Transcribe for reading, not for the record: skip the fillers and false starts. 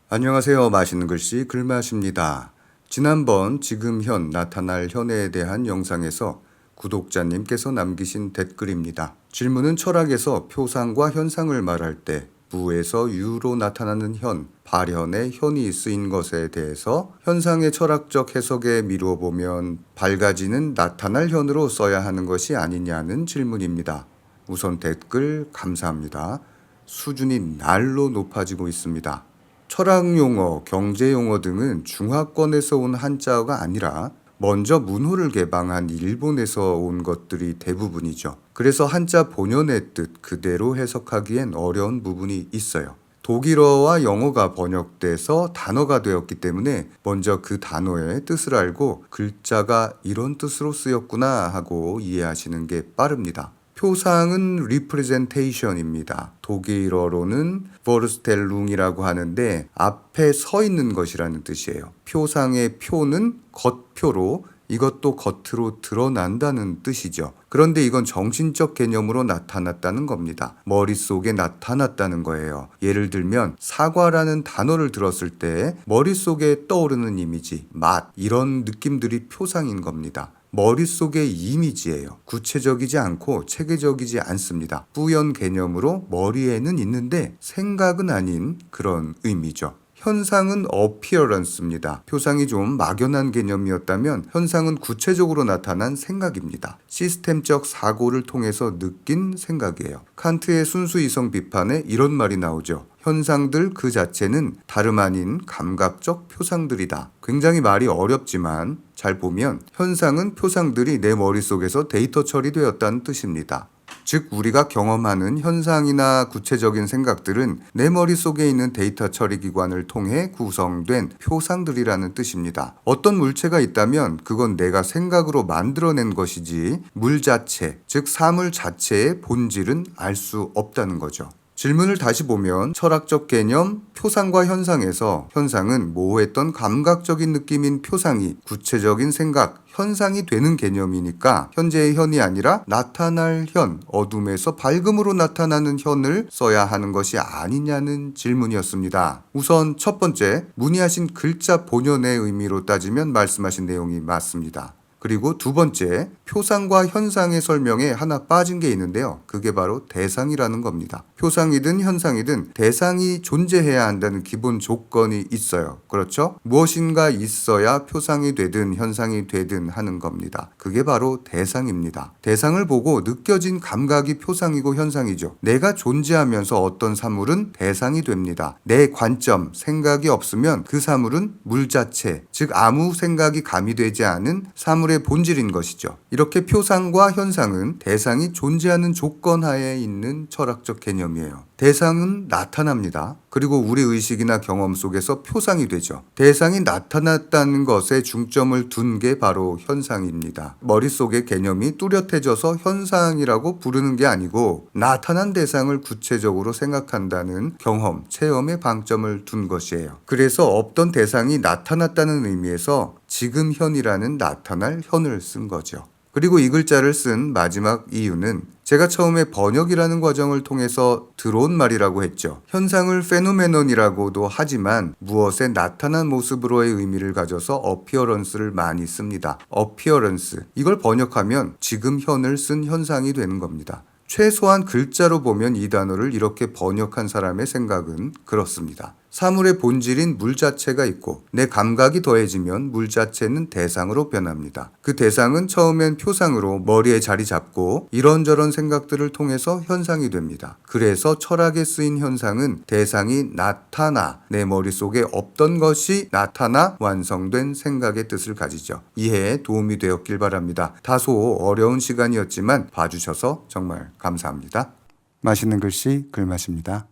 안녕하세요. 맛있는 글씨 글맛입니다. 지난번 지금 현, 나타날 현에 대한 영상에서 구독자님께서 남기신 댓글입니다. 질문은 철학에서 표상과 현상을 말할 때 무에서 유로 나타나는 현, 발현의 현이 쓰인 것에 대해서 현상의 철학적 해석에 미루어 보면 밝아지는 나타날 현으로 써야 하는 것이 아니냐는 질문입니다. 우선 댓글 감사합니다. 수준이 날로 높아지고 있습니다. 철학 용어, 경제 용어 등은 중화권에서 온 한자어가 아니라 먼저 문호를 개방한 일본에서 온 것들이 대부분이죠. 그래서 한자 본연의 뜻 그대로 해석하기엔 어려운 부분이 있어요. 독일어와 영어가 번역돼서 단어가 되었기 때문에 먼저 그 단어의 뜻을 알고 글자가 이런 뜻으로 쓰였구나 하고 이해하시는 게 빠릅니다. 표상은 representation입니다. 독일어로는 Vorstellung이라고 하는데 앞에 서 있는 것이라는 뜻이에요. 표상의 표는 겉표로 이것도 겉으로 드러난다는 뜻이죠. 그런데 이건 정신적 개념으로 나타났다는 겁니다. 머릿속에 나타났다는 거예요. 예를 들면 사과라는 단어를 들었을 때 머릿속에 떠오르는 이미지, 맛 이런 느낌들이 표상인 겁니다. 머릿속의 이미지예요. 구체적이지 않고 체계적이지 않습니다. 뿌연 개념으로 머리에는 있는데 생각은 아닌 그런 의미죠. 현상은 appearance입니다. 표상이 좀 막연한 개념이었다면 현상은 구체적으로 나타난 생각입니다. 시스템적 사고를 통해서 느낀 생각이에요. 칸트의 순수 이성 비판에 이런 말이 나오죠. 현상들 그 자체는 다름 아닌 감각적 표상들이다. 굉장히 말이 어렵지만 잘 보면 현상은 표상들이 내 머릿속에서 데이터 처리되었다는 뜻입니다. 즉 우리가 경험하는 현상이나 구체적인 생각들은 내 머릿속에 있는 데이터 처리 기관을 통해 구성된 표상들이라는 뜻입니다. 어떤 물체가 있다면 그건 내가 생각으로 만들어낸 것이지 물 자체, 즉 사물 자체의 본질은 알 수 없다는 거죠. 질문을 다시 보면 철학적 개념, 표상과 현상에서 현상은 모호했던 감각적인 느낌인 표상이 구체적인 생각, 현상이 되는 개념이니까 현재의 현이 아니라 나타날 현, 어둠에서 밝음으로 나타나는 현을 써야 하는 것이 아니냐는 질문이었습니다. 우선 첫 번째, 문의하신 글자 본연의 의미로 따지면 말씀하신 내용이 맞습니다. 그리고 두 번째, 표상과 현상의 설명에 하나 빠진 게 있는데요. 그게 바로 대상이라는 겁니다. 표상이든 현상이든 대상이 존재해야 한다는 기본 조건이 있어요. 그렇죠? 무엇인가 있어야 표상이 되든 현상이 되든 하는 겁니다. 그게 바로 대상입니다. 대상을 보고 느껴진 감각이 표상이고 현상이죠. 내가 존재하면서 어떤 사물은 대상이 됩니다. 내 관점, 생각이 없으면 그 사물은 물 자체, 즉 아무 생각이 가미되지 않은 사물의 본질인 것이죠. 이렇게 표상과 현상은 대상이 존재하는 조건 하에 있는 철학적 개념이에요. 대상은 나타납니다. 그리고 우리 의식이나 경험 속에서 표상이 되죠. 대상이 나타났다는 것에 중점을 둔 게 바로 현상입니다. 머릿속의 개념이 뚜렷해져서 현상이라고 부르는 게 아니고 나타난 대상을 구체적으로 생각한다는 경험, 체험에 방점을 둔 것이에요. 그래서 없던 대상이 나타났다는 의미에서 지금 현이라는 나타날 현을 쓴 거죠. 그리고 이 글자를 쓴 마지막 이유는 제가 처음에 번역이라는 과정을 통해서 들어온 말이라고 했죠. 현상을 페노메논이라고도 하지만 무엇에 나타난 모습으로의 의미를 가져서 appearance를 많이 씁니다. appearance. 이걸 번역하면 지금 현을 쓴 현상이 되는 겁니다. 최소한 글자로 보면 이 단어를 이렇게 번역한 사람의 생각은 그렇습니다. 사물의 본질인 물 자체가 있고 내 감각이 더해지면 물 자체는 대상으로 변합니다. 그 대상은 처음엔 표상으로 머리에 자리 잡고 이런저런 생각들을 통해서 현상이 됩니다. 그래서 철학에 쓰인 현상은 대상이 나타나 내 머릿속에 없던 것이 나타나 완성된 생각의 뜻을 가지죠. 이해에 도움이 되었길 바랍니다. 다소 어려운 시간이었지만 봐주셔서 정말 감사합니다. 맛있는 글씨 글맛입니다.